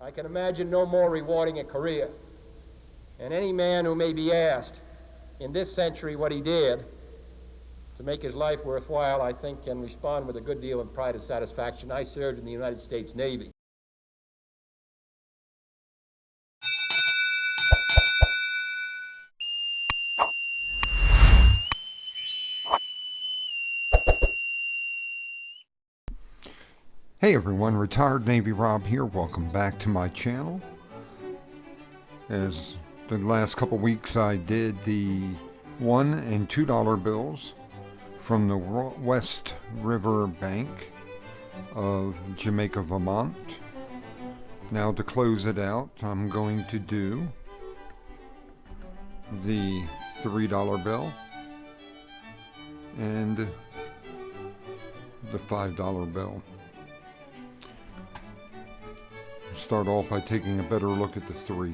I can imagine no more rewarding a career. And any man who may be asked in this century what he did to make his life worthwhile, I think, can respond with a good deal of pride and satisfaction. I served in the United States Navy. Hey everyone, Retired Navy Rob here. Welcome back to my channel. As the last couple weeks I did the $1 and $2 bills from the West River Bank of Jamaica, Vermont. Now to close it out, I'm going to do the $3 bill and the $5 bill. Start off by taking a better look at the 3.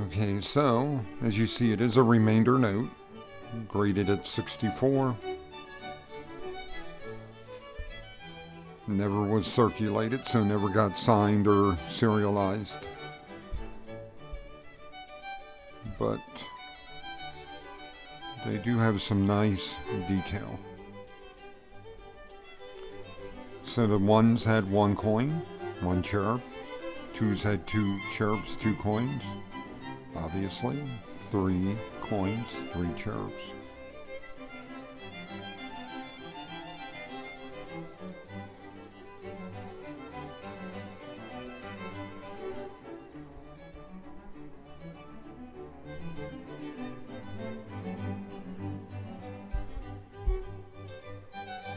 Okay, so as you see, it is a remainder note, graded at 64. Never was circulated, so never got signed or serialized. But they do have some nice detail. So the ones had 1 coin, 1 cherub. Twos had 2 cherubs, 2 coins. Obviously, 3 coins, 3 cherubs.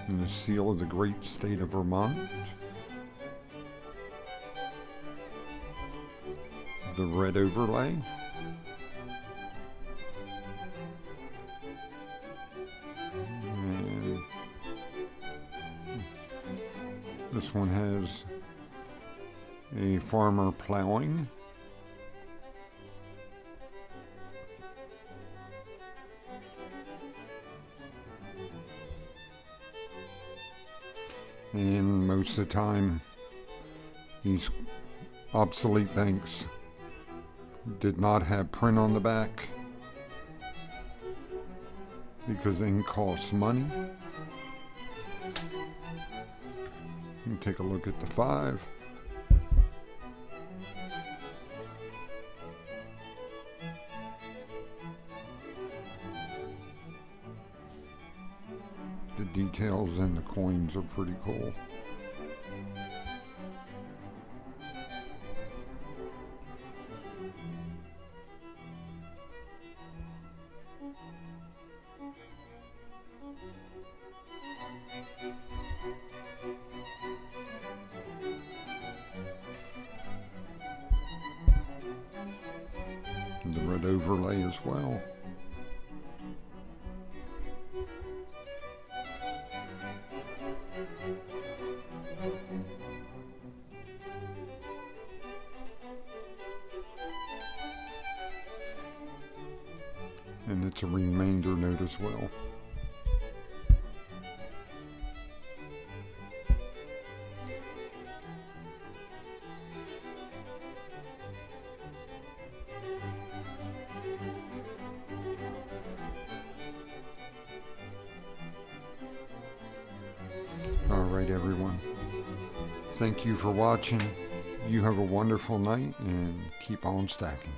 And the seal of the great state of Vermont. The red overlay. And this one has a farmer plowing. And most of the time, these obsolete banks did not have print on the back because ink costs money. You take a look at the 5. The details in the coins are pretty cool. And the red overlay as well. And it's a remainder note as well. Alright everyone, thank you for watching. You have a wonderful night and keep on stacking.